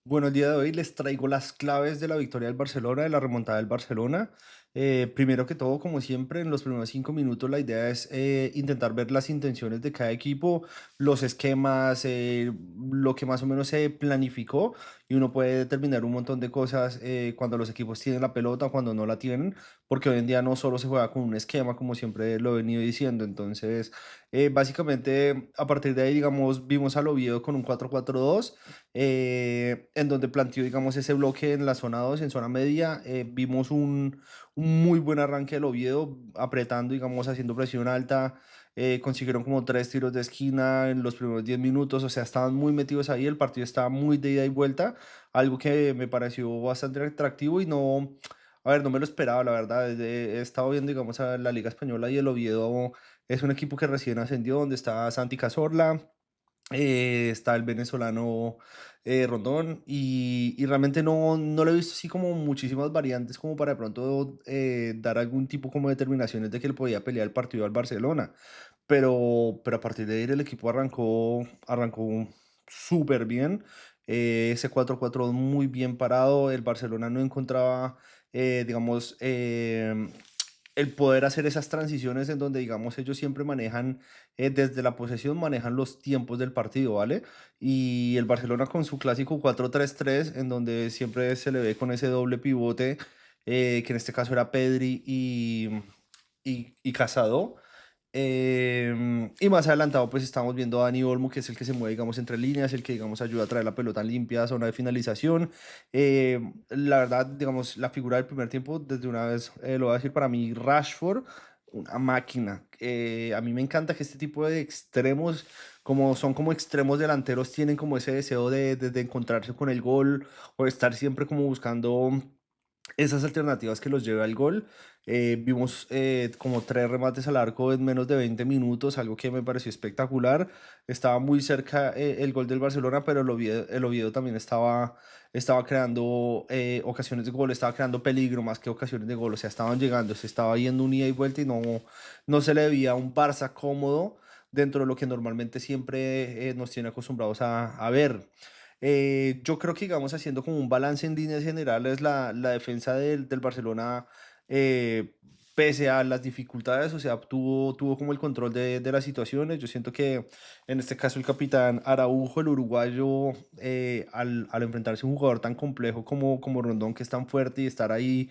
Bueno, el día de hoy les traigo las claves de la victoria del Barcelona, de la remontada del Barcelona. Primero que todo, como siempre, en los primeros 5 minutos la idea es intentar ver las intenciones de cada equipo, los esquemas, lo que más o menos se planificó y uno puede determinar un montón de cosas cuando los equipos tienen la pelota o cuando no la tienen, porque hoy en día no solo se juega con un esquema, como siempre lo he venido diciendo. Entonces, básicamente, a partir de ahí, digamos, vimos al Oviedo con un 4-4-2 en donde planteó, digamos, ese bloque en la zona 2 en zona media. Vimos un muy buen arranque del Oviedo, apretando, digamos, haciendo presión alta. Consiguieron como 3 tiros de esquina en los primeros 10 minutos, o sea, estaban muy metidos ahí, el partido estaba muy de ida y vuelta, algo que me pareció bastante atractivo y no, a ver, no me lo esperaba, la verdad. He estado viendo, digamos, a la Liga Española y el Oviedo es un equipo que recién ascendió, donde está Santi Cazorla, está el venezolano Rondón y realmente no le he visto así como muchísimas variantes como para de pronto dar algún tipo como de determinaciones de que le podía pelear el partido al Barcelona. Pero a partir de ahí el equipo arrancó súper bien. Ese 4-4 muy bien parado. El Barcelona no encontraba, digamos, el poder hacer esas transiciones en donde, digamos, ellos siempre manejan, desde la posesión, manejan los tiempos del partido, ¿vale? Y el Barcelona con su clásico 4-3-3 en donde siempre se le ve con ese doble pivote, que en este caso era Pedri y Casado. Y más adelantado, pues estamos viendo a Dani Olmo, que es el que se mueve, digamos, entre líneas, el que, digamos, ayuda a traer la pelota limpia a zona de finalización. La verdad, digamos, la figura del primer tiempo, desde una vez lo voy a decir, para mí, Rashford, una máquina. A mí me encanta que este tipo de extremos, como son como extremos delanteros, tienen como ese deseo de encontrarse con el gol o de estar siempre como buscando esas alternativas que los lleve al gol. Vimos como 3 remates al arco en menos de 20 minutos, algo que me pareció espectacular. Estaba muy cerca el gol del Barcelona, pero el Oviedo también estaba creando ocasiones de gol, estaba creando peligro más que ocasiones de gol. O sea, estaban llegando, se estaba yendo un ida y vuelta y no se le veía un Barça cómodo dentro de lo que normalmente siempre nos tiene acostumbrados a ver. Yo creo que, digamos, haciendo como un balance en líneas generales, la defensa del Barcelona, eh, pese a las dificultades, o sea, tuvo como el control de las situaciones. Yo siento que en este caso el capitán Araujo, el uruguayo, al enfrentarse a un jugador tan complejo como Rondón, que es tan fuerte y estar ahí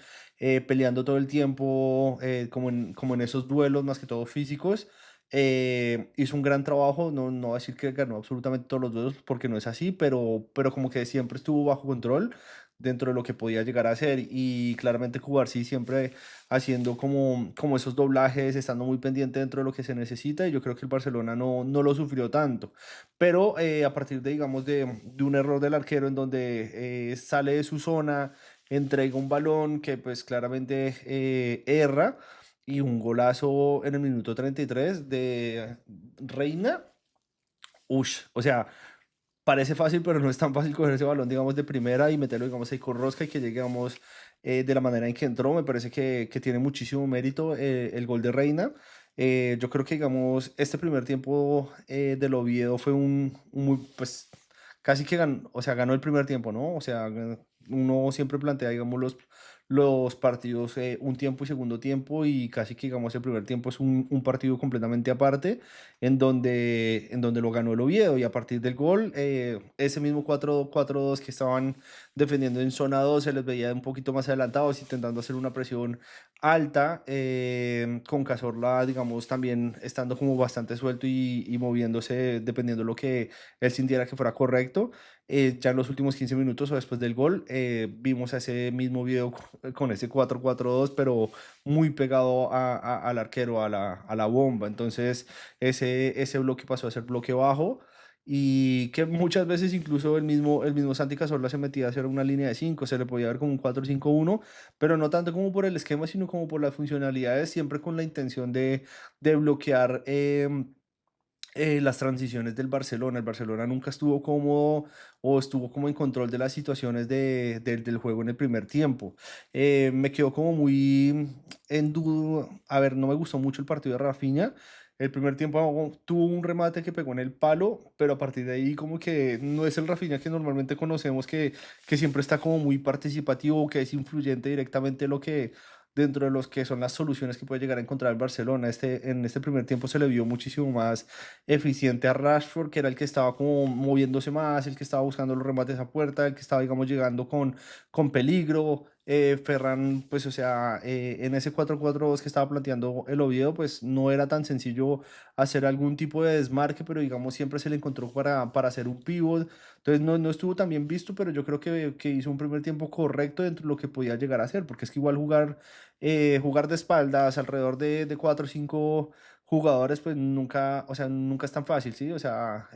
peleando todo el tiempo, como en esos duelos, más que todo físicos, hizo un gran trabajo. No voy a decir que ganó absolutamente todos los duelos porque no es así, pero como que siempre estuvo bajo control dentro de lo que podía llegar a hacer. Y claramente sí siempre haciendo como esos doblajes, estando muy pendiente dentro de lo que se necesita. Y yo creo que el Barcelona no lo sufrió tanto. Pero a partir de, digamos, de un error del arquero en donde sale de su zona, entrega un balón que pues claramente erra, y un golazo en el minuto 33 de Reina. Ush, o sea, parece fácil, pero no es tan fácil coger ese balón, digamos, de primera y meterlo, digamos, ahí con rosca y que llegue, digamos, de la manera en que entró. Me parece que tiene muchísimo mérito el gol de Reina. Yo creo que, digamos, este primer tiempo del Oviedo fue un muy, pues, casi que ganó, o sea, ganó el primer tiempo, ¿no? O sea, uno siempre plantea, digamos, los partidos, un tiempo y segundo tiempo, y casi que, digamos, el primer tiempo es un partido completamente aparte en donde lo ganó el Oviedo. Y a partir del gol, ese mismo 4-4-2 que estaban defendiendo en zona 2 se les veía un poquito más adelantados, intentando hacer una presión alta, con Cazorla, digamos, también estando como bastante suelto y moviéndose dependiendo de lo que él sintiera que fuera correcto. Ya en los últimos 15 minutos o después del gol, vimos a ese mismo video con ese 4-4-2, pero muy pegado al arquero, a la bomba. Entonces, ese bloque pasó a ser bloque bajo, y que muchas veces incluso el mismo Santi Cazorla se metía a hacer una línea de 5, se le podía ver como un 4-5-1, pero no tanto como por el esquema, sino como por las funcionalidades, siempre con la intención de bloquear las transiciones del Barcelona. El Barcelona nunca estuvo cómodo o estuvo como en control de las situaciones del juego en el primer tiempo. Me quedó como muy en duda. A ver, no me gustó mucho el partido de Rafinha. El primer tiempo tuvo un remate que pegó en el palo, pero a partir de ahí como que no es el Rafinha que normalmente conocemos, que siempre está como muy participativo, que es influyente directamente lo que dentro de los que son las soluciones que puede llegar a encontrar el Barcelona. En este primer tiempo se le vio muchísimo más eficiente a Rashford, que era el que estaba como moviéndose más, el que estaba buscando los remates a puerta, el que estaba, digamos, llegando con peligro. Ferran, pues, o sea, en ese 4-4-2 que estaba planteando el Oviedo, pues no era tan sencillo hacer algún tipo de desmarque, pero digamos, siempre se le encontró para hacer un pivot. Entonces, no estuvo tan bien visto, pero yo creo que hizo un primer tiempo correcto dentro de lo que podía llegar a hacer, porque es que igual jugar de espaldas alrededor de 4 o 5 jugadores, pues nunca, o sea, nunca es tan fácil, ¿sí? O sea,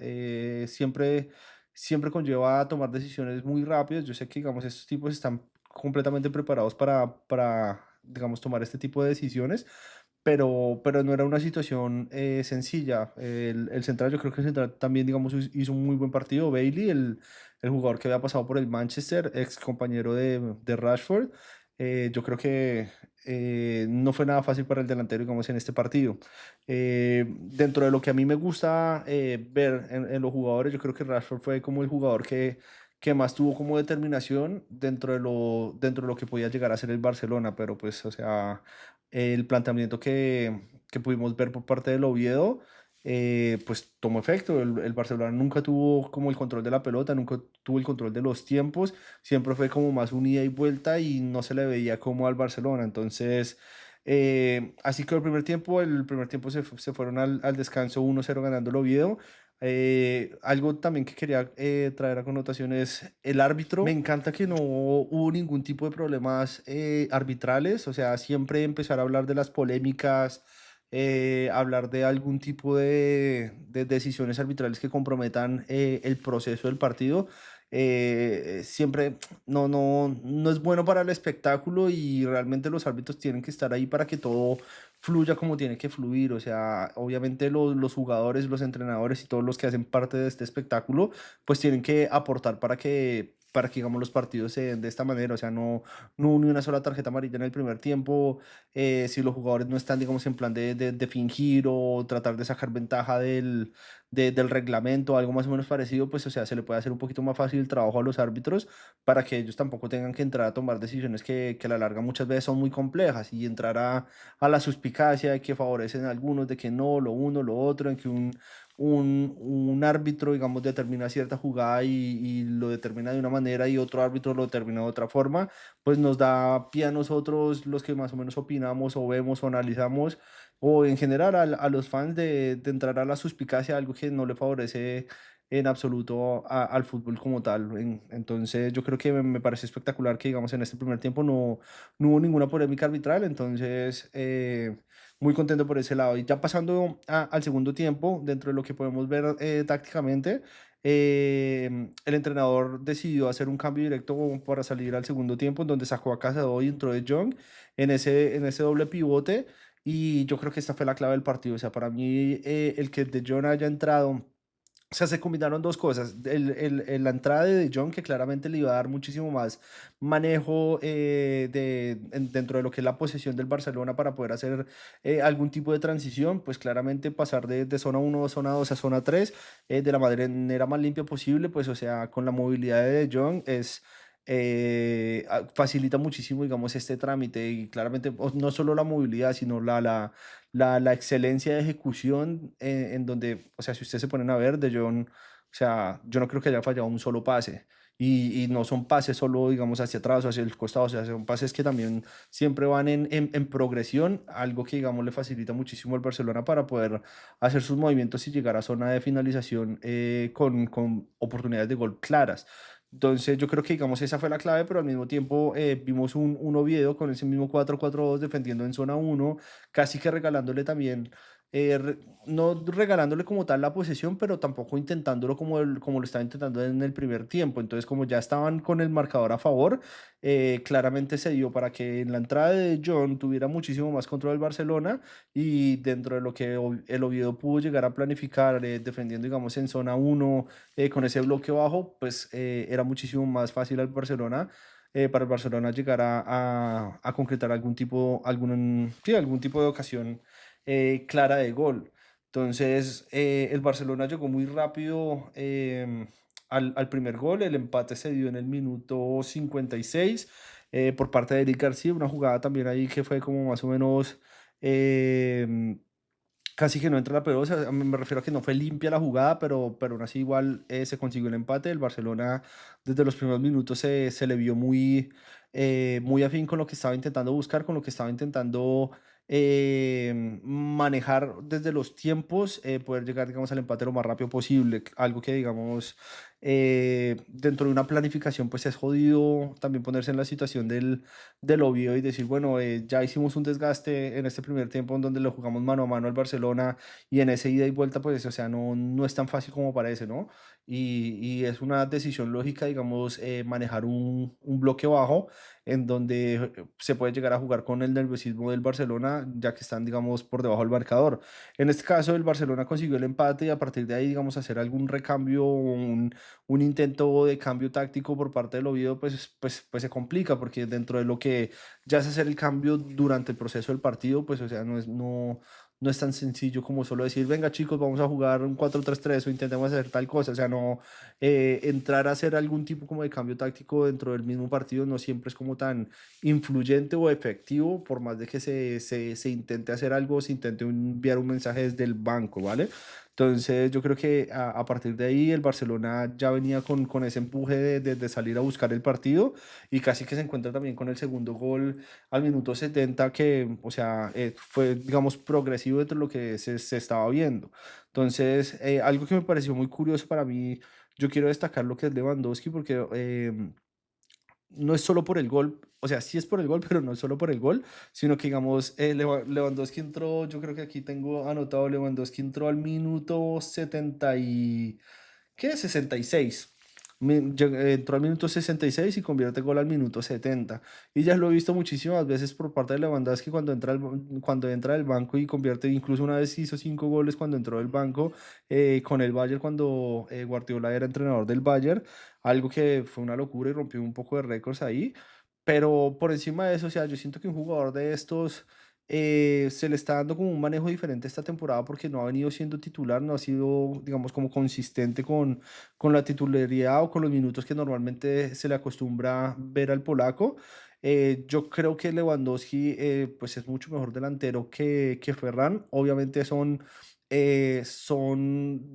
siempre conlleva tomar decisiones muy rápidas. Yo sé que, digamos, estos tipos están completamente preparados digamos, tomar este tipo de decisiones, pero no era una situación sencilla. El central, yo creo que el central también, digamos, hizo un muy buen partido. Bailey, el jugador que había pasado por el Manchester, ex compañero de Rashford, yo creo que no fue nada fácil para el delantero, digamos, en este partido. Dentro de lo que a mí me gusta ver en los jugadores, yo creo que Rashford fue como el jugador que más tuvo como determinación dentro de lo que podía llegar a ser el Barcelona, pero pues, o sea, el planteamiento que pudimos ver por parte del Oviedo, pues tomó efecto. El Barcelona nunca tuvo como el control de la pelota, nunca tuvo el control de los tiempos, siempre fue como más un ida y vuelta y no se le veía como al Barcelona. Entonces, así que el primer tiempo se fueron al descanso 1-0 ganando el Oviedo. Algo también que quería traer a connotación es el árbitro. Me encanta que no hubo ningún tipo de problemas arbitrales, o sea, siempre empezar a hablar de las polémicas, hablar de algún tipo de decisiones arbitrales que comprometan el proceso del partido. Siempre no es bueno para el espectáculo y realmente los árbitros tienen que estar ahí para que todo fluya como tiene que fluir. O sea, obviamente los jugadores, los entrenadores y todos los que hacen parte de este espectáculo, pues tienen que aportar para que digamos, los partidos se den de esta manera. O sea, no ni una sola tarjeta amarilla en el primer tiempo. Si los jugadores no están, digamos, en plan de fingir o tratar de sacar ventaja del reglamento, algo más o menos parecido, pues, o sea, se le puede hacer un poquito más fácil el trabajo a los árbitros para que ellos tampoco tengan que entrar a tomar decisiones que a la larga muchas veces son muy complejas y entrar a la suspicacia de que favorecen a algunos, de que no, lo uno, lo otro, en que un árbitro, digamos, determina cierta jugada y lo determina de una manera y otro árbitro lo determina de otra forma, pues nos da pie a nosotros, los que más o menos opinamos o vemos o analizamos, o en general a los fans de entrar a la suspicacia, algo que no le favorece en absoluto al fútbol como tal. Entonces yo creo que me parece espectacular que, digamos, en este primer tiempo no hubo ninguna polémica arbitral, entonces muy contento por ese lado. Y ya pasando al segundo tiempo, dentro de lo que podemos ver tácticamente, el entrenador decidió hacer un cambio directo como para salir al segundo tiempo, en donde sacó a Casado y entró de Jong en ese doble pivote. Y yo creo que esta fue la clave del partido. O sea, para mí, el que De Jong haya entrado, o sea, se combinaron dos cosas. La entrada de Jong, que claramente le iba a dar muchísimo más manejo dentro de lo que es la posesión del Barcelona para poder hacer algún tipo de transición, pues claramente pasar de zona uno a zona 2 a zona 3 de la manera más limpia posible, pues o sea, con la movilidad de Jong facilita muchísimo, digamos, este trámite y claramente no solo la movilidad, sino la excelencia de ejecución en donde, o sea, si ustedes se ponen a ver, De Jong, o sea, yo no creo que haya fallado un solo pase. Y no son pases solo, digamos, hacia atrás o hacia el costado, o sea, son pases que también siempre van en progresión, algo que, digamos, le facilita muchísimo al Barcelona para poder hacer sus movimientos y llegar a zona de finalización con oportunidades de gol claras. Entonces yo creo que digamos esa fue la clave, pero al mismo tiempo vimos un Oviedo con ese mismo 4-4-2 defendiendo en zona uno, casi que regalándole también, no regalándole como tal la posesión, pero tampoco intentándolo como lo estaba intentando en el primer tiempo. Entonces como ya estaban con el marcador a favor, claramente se dio para que en la entrada de John tuviera muchísimo más control del Barcelona y dentro de lo que el Oviedo pudo llegar a planificar, defendiendo digamos en zona uno con ese bloque bajo, pues era muchísimo más fácil para el Barcelona llegar a concretar sí, algún tipo de ocasión clara de gol. Entonces, el Barcelona llegó muy rápido al primer gol. El empate se dio en el minuto 56 por parte de Eric García, una jugada también ahí que fue como más o menos em, casi que no entra la pelota. O sea, me refiero a que no fue limpia la jugada, pero aún así igual se consiguió el empate. El Barcelona desde los primeros minutos se le vio muy afín con lo que estaba intentando buscar, con lo que estaba intentando manejar desde los tiempos, poder llegar, digamos, al empate lo más rápido posible. Algo que, digamos, dentro de una planificación, pues es jodido también ponerse en la situación del Oviedo y decir, bueno, ya hicimos un desgaste en este primer tiempo en donde lo jugamos mano a mano al Barcelona y en ese ida y vuelta, pues, o sea, no es tan fácil como parece, ¿no? Y es una decisión lógica, digamos, manejar un bloque bajo en donde se puede llegar a jugar con el nerviosismo del Barcelona, ya que están, digamos, por debajo del marcador. En este caso, el Barcelona consiguió el empate y a partir de ahí, digamos, hacer algún recambio, un intento de cambio táctico por parte del Oviedo, pues se complica, porque dentro de lo que ya es hacer el cambio durante el proceso del partido, pues, o sea, no es tan sencillo como solo decir, venga chicos, vamos a jugar un 4-3-3 o intentemos hacer tal cosa, o sea, no entrar a hacer algún tipo como de cambio táctico dentro del mismo partido no siempre es como tan influyente o efectivo, por más de que se intente hacer algo, se intente enviar un mensaje desde el banco, ¿vale? Entonces yo creo que a partir de ahí el Barcelona ya venía con ese empuje de salir a buscar el partido y casi que se encuentra también con el segundo gol al minuto 70 que, o sea, fue, digamos, progresivo dentro de lo que se estaba viendo. Entonces, algo que me pareció muy curioso para mí, yo quiero destacar lo que es Lewandowski porque no es solo por el gol, o sea, sí es por el gol, pero no es solo por el gol, sino que digamos, Lewandowski entró, yo creo que aquí tengo anotado, Lewandowski entró al minuto 70 y, ¿qué? 66. Entró al minuto 66 y convierte gol al minuto 70. Y ya lo he visto muchísimas veces por parte de Lewandowski cuando entra del banco y convierte, incluso una vez hizo 5 goles cuando entró del banco con el Bayern cuando Guardiola era entrenador del Bayern, algo que fue una locura y rompió un poco de récords ahí. Pero por encima de eso, o sea, yo siento que un jugador de estos se le está dando como un manejo diferente esta temporada porque no ha venido siendo titular, no ha sido, digamos, como consistente con la titularidad o con los minutos que normalmente se le acostumbra ver al polaco. Yo creo que Lewandowski pues es mucho mejor delantero que Ferran. Obviamente son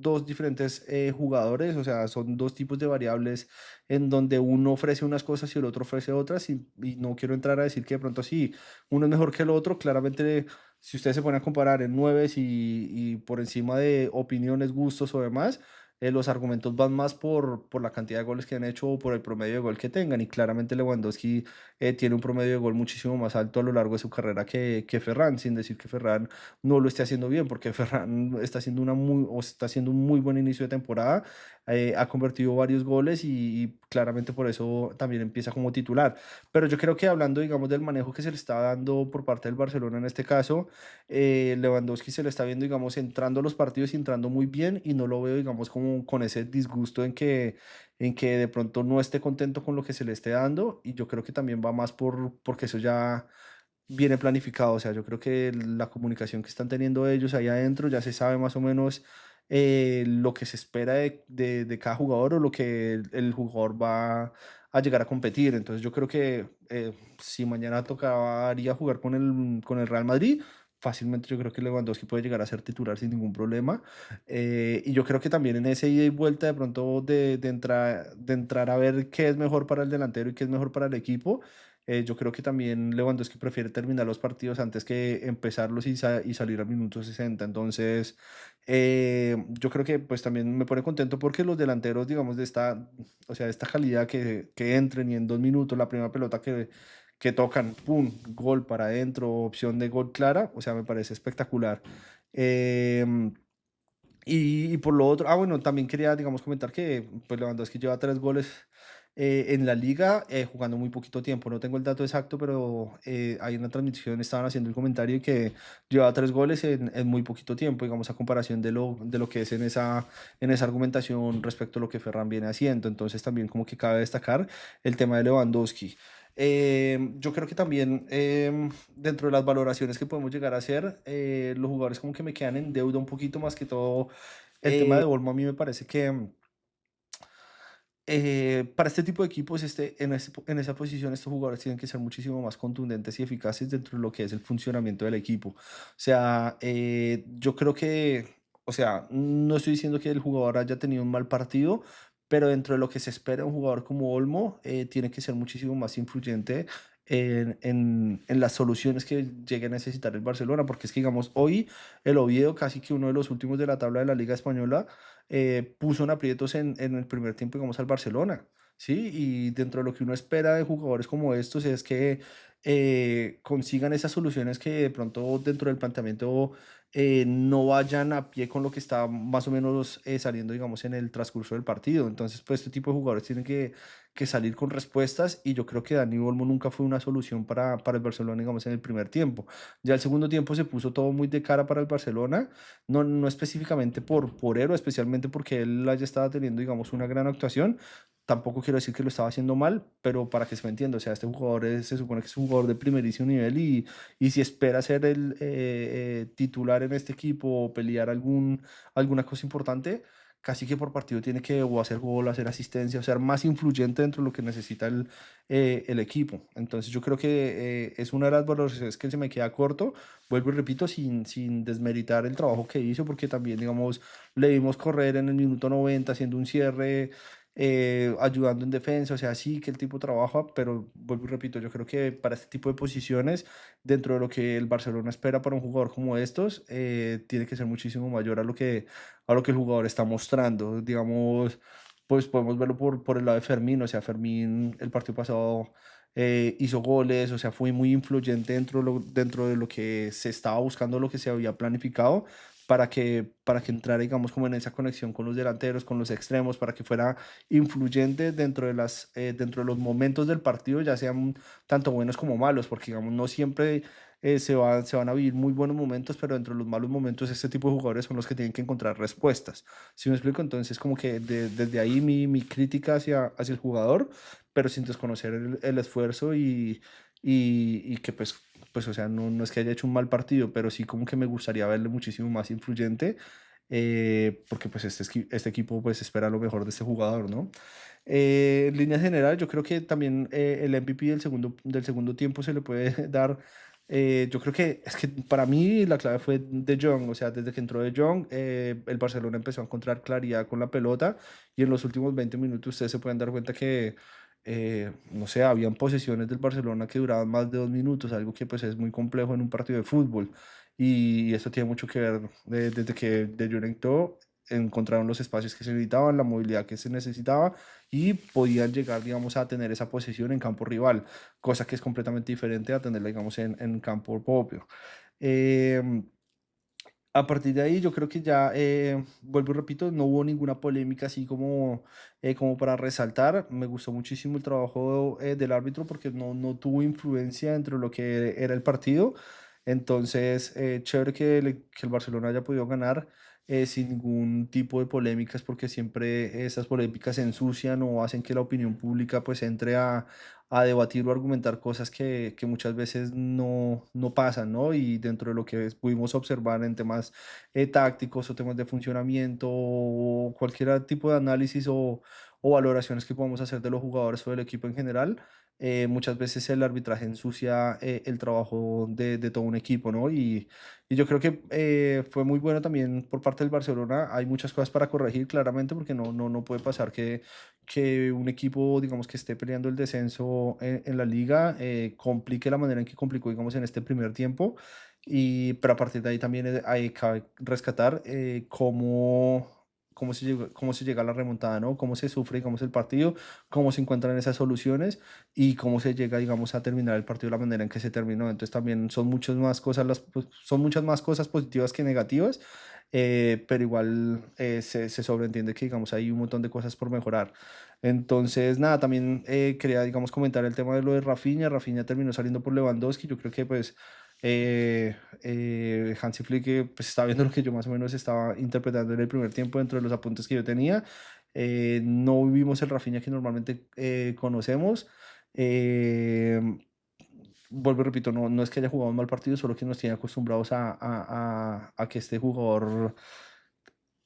dos diferentes jugadores, o sea, son dos tipos de variables en donde uno ofrece unas cosas y el otro ofrece otras y no quiero entrar a decir que de pronto sí, uno es mejor que el otro, claramente si ustedes se ponen a comparar en nueves y por encima de opiniones, gustos o demás, los argumentos van más por la cantidad de goles que han hecho o por el promedio de gol que tengan y claramente Lewandowski tiene un promedio de gol muchísimo más alto a lo largo de su carrera que Ferran, sin decir que Ferran no lo esté haciendo bien, porque Ferran está haciendo un muy buen inicio de temporada, ha convertido varios goles y claramente por eso también empieza como titular. Pero yo creo que hablando, digamos, del manejo que se le está dando por parte del Barcelona en este caso, Lewandowski se le está viendo, digamos, entrando a los partidos y entrando muy bien y no lo veo, digamos, como con ese disgusto en que de pronto no esté contento con lo que se le esté dando y yo creo que también va más porque eso ya viene planificado. O sea, yo creo que la comunicación que están teniendo ellos ahí adentro ya se sabe más o menos lo que se espera de cada jugador o lo que el jugador va a llegar a competir. Entonces yo creo que si mañana tocaría jugar con el Real Madrid, fácilmente yo creo que Lewandowski puede llegar a ser titular sin ningún problema. Y yo creo que también en ese ida y vuelta de pronto de entrar a ver qué es mejor para el delantero y qué es mejor para el equipo, yo creo que también Lewandowski prefiere terminar los partidos antes que empezarlos y salir al minuto 60. Entonces, yo creo que pues también me pone contento porque los delanteros, digamos, o sea, de esta calidad que entren y en 2 minutos la primera pelota que tocan, ¡pum! Gol para adentro, opción de gol clara, o sea, me parece espectacular. Em, y por lo otro, bueno, también quería, digamos, comentar que pues Lewandowski lleva 3 goles en la liga, jugando muy poquito tiempo. No tengo el dato exacto, pero hay una transmisión, estaban haciendo el comentario y que lleva 3 goles en muy poquito tiempo, digamos, a comparación de lo que es en esa argumentación respecto a lo que Ferran viene haciendo. Entonces también como que cabe destacar el tema de Lewandowski. Yo creo que también dentro de las valoraciones que podemos llegar a hacer, los jugadores como que me quedan en deuda un poquito más que todo. El tema de Olmo a mí me parece que para este tipo de equipos, en esa posición, estos jugadores tienen que ser muchísimo más contundentes y eficaces dentro de lo que es el funcionamiento del equipo. O sea, yo creo que, o sea, no estoy diciendo que el jugador haya tenido un mal partido, pero dentro de lo que se espera de un jugador como Olmo, tiene que ser muchísimo más influyente en las soluciones que llegue a necesitar el Barcelona, porque es que, digamos, hoy el Oviedo, casi que uno de los últimos de la tabla de la Liga Española, puso en aprietos en el primer tiempo, digamos, al Barcelona, ¿sí? Y dentro de lo que uno espera de jugadores como estos es que consigan esas soluciones que de pronto dentro del planteamiento no vayan a pie con lo que está más o menos saliendo, digamos, en el transcurso del partido. Entonces, pues este tipo de jugadores tienen que salir con respuestas y yo creo que Dani Olmo nunca fue una solución para el Barcelona, digamos, en el primer tiempo. Ya el segundo tiempo se puso todo muy de cara para el Barcelona, no específicamente por él, o especialmente porque él haya estado teniendo, digamos, una gran actuación. Tampoco quiero decir que lo estaba haciendo mal, pero para que se me entienda, o sea, este jugador se supone que es un jugador de primerísimo nivel y si espera ser el titular en este equipo o pelear alguna cosa importante, casi que por partido tiene que o hacer gol, hacer asistencia, o ser más influyente dentro de lo que necesita el equipo. Entonces yo creo que es una de las valoraciones que se me queda corto. Vuelvo y repito, sin desmeritar el trabajo que hizo, porque también, digamos, le vimos correr en el minuto 90 haciendo un cierre, ayudando en defensa, o sea, sí que el tipo trabaja, pero vuelvo y repito, yo creo que para este tipo de posiciones, dentro de lo que el Barcelona espera para un jugador como estos, tiene que ser muchísimo mayor a lo que el jugador está mostrando. Digamos, pues podemos verlo por el lado de Fermín, o sea, Fermín el partido pasado hizo goles, o sea, fue muy influyente dentro de lo que se estaba buscando, lo que se había planificado, para que entrara, digamos, como en esa conexión con los delanteros, con los extremos, para que fuera influyente dentro de los momentos del partido, ya sean tanto buenos como malos, porque, digamos, no siempre se van a vivir muy buenos momentos, pero dentro de los malos momentos, este tipo de jugadores son los que tienen que encontrar respuestas. ¿Sí me explico? Entonces, como que desde ahí mi crítica hacia el jugador, pero sin desconocer el esfuerzo y que pues, o sea, no es que haya hecho un mal partido, pero sí como que me gustaría verle muchísimo más influyente, porque pues este equipo pues espera lo mejor de este jugador, ¿no? En línea general, yo creo que también el MVP del segundo tiempo se le puede dar. Yo creo que es que para mí la clave fue De Jong, o sea, desde que entró De Jong, el Barcelona empezó a encontrar claridad con la pelota y en los últimos 20 minutos ustedes se pueden dar cuenta que, no sé, habían posesiones del Barcelona que duraban más de 2 minutos, algo que pues es muy complejo en un partido de fútbol y esto tiene mucho que ver desde que De Jong entró, encontraron los espacios que se necesitaban, la movilidad que se necesitaba y podían llegar, digamos, a tener esa posesión en campo rival, cosa que es completamente diferente a tenerla, digamos, en campo propio. Em, a partir de ahí, yo creo que ya, vuelvo y repito, no hubo ninguna polémica así como para resaltar. Me gustó muchísimo el trabajo del árbitro porque no tuvo influencia dentro de lo que era el partido. Entonces, chévere que el Barcelona haya podido ganar sin ningún tipo de polémicas, porque siempre esas polémicas se ensucian o hacen que la opinión pública pues entre a debatir o argumentar cosas que muchas veces no pasan, ¿no? Y dentro de lo que pudimos observar en temas tácticos o temas de funcionamiento o cualquier tipo de análisis o valoraciones que podamos hacer de los jugadores o del equipo en general, muchas veces el arbitraje ensucia el trabajo de todo un equipo, ¿no? Y yo creo que fue muy bueno también por parte del Barcelona. Hay muchas cosas para corregir, claramente, porque no puede pasar que un equipo, digamos, que esté peleando el descenso en la liga, complique la manera en que complicó, digamos, en este primer tiempo. Pero a partir de ahí también hay que rescatar cómo se llega a la remontada, ¿no? Cómo se sufre, digamos, el partido, cómo se encuentran esas soluciones y cómo se llega, digamos, a terminar el partido de la manera en que se terminó. Entonces también son muchas más cosas positivas que negativas, pero igual se sobreentiende que, digamos, hay un montón de cosas por mejorar. Entonces, nada, también quería, digamos, comentar el tema de lo de Rafinha. Rafinha terminó saliendo por Lewandowski. Yo creo que, pues, Hansi Flick pues, estaba viendo lo que yo más o menos estaba interpretando en el primer tiempo dentro de los apuntes que yo tenía. No vimos el Rafinha que normalmente conocemos. Eh, Vuelvo y repito, no es que haya jugado un mal partido, solo que nos tiene acostumbrados a que este jugador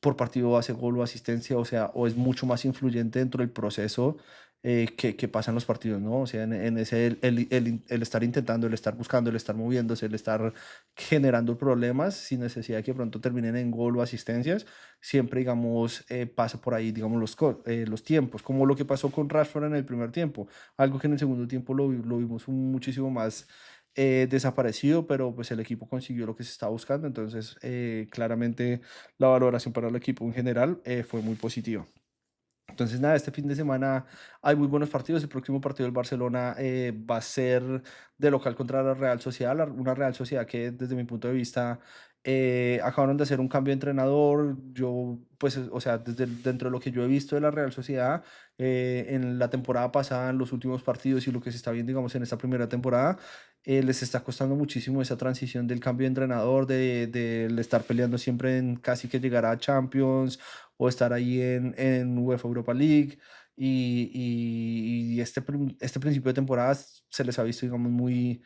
por partido hace gol o asistencia, o sea, o es mucho más influyente dentro del proceso que pasa en los partidos, ¿no? O sea, en ese, el estar intentando, el estar buscando, el estar moviéndose, el estar generando problemas sin necesidad de que pronto terminen en gol o asistencias, siempre, digamos, pasa por ahí, digamos, los tiempos, como lo que pasó con Rashford en el primer tiempo, algo que en el segundo tiempo lo vimos muchísimo más desaparecido, pero pues el equipo consiguió lo que se estaba buscando, entonces claramente la valoración para el equipo en general fue muy positiva. Entonces, nada, este fin de semana hay muy buenos partidos. El próximo partido del Barcelona va a ser de local contra la Real Sociedad, una Real Sociedad que desde mi punto de vista acabaron de hacer un cambio de entrenador. Yo, pues, o sea, dentro de lo que yo he visto de la Real Sociedad en la temporada pasada, en los últimos partidos y lo que se está viendo, digamos, en esta primera temporada, les está costando muchísimo esa transición del cambio de entrenador, de estar peleando siempre en casi que llegar a Champions o estar ahí en UEFA Europa League. Y este principio de temporada se les ha visto, digamos, muy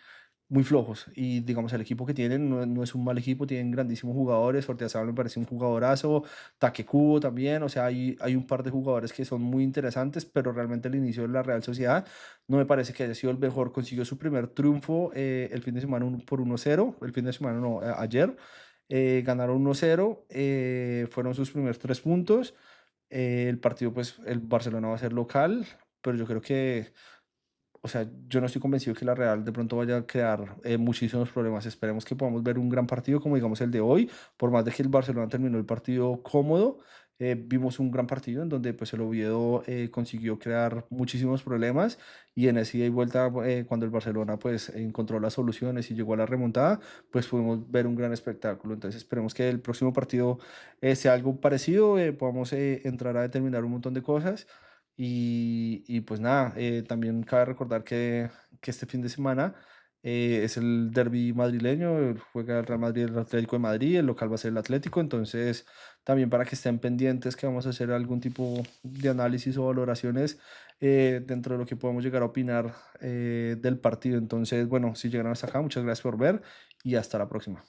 flojos. Y, digamos, el equipo que tienen no es un mal equipo, tienen grandísimos jugadores. Ortizábal me parece un jugadorazo, Take Kubo también. O sea, hay un par de jugadores que son muy interesantes, pero realmente el inicio de la Real Sociedad no me parece que haya sido el mejor. Consiguió su primer triunfo el fin de semana por 1-0. El fin de semana no, ayer. Ganaron 1-0, fueron sus primeros 3 puntos. El partido, pues, el Barcelona va a ser local, pero yo creo que, o sea, yo no estoy convencido que la Real de pronto vaya a crear muchísimos problemas. Esperemos que podamos ver un gran partido como digamos el de hoy, por más de que el Barcelona terminó el partido cómodo. Vimos un gran partido en donde pues el Oviedo consiguió crear muchísimos problemas y en ese ida y vuelta cuando el Barcelona pues encontró las soluciones y llegó a la remontada, pues pudimos ver un gran espectáculo. Entonces esperemos que el próximo partido sea algo parecido, podamos entrar a determinar un montón de cosas y pues nada, también cabe recordar que este fin de semana es el derbi madrileño, juega el Real Madrid, el Atlético de Madrid, el local va a ser el Atlético, entonces también para que estén pendientes que vamos a hacer algún tipo de análisis o valoraciones dentro de lo que podemos llegar a opinar del partido. Entonces, bueno, si llegaron hasta acá, muchas gracias por ver y hasta la próxima.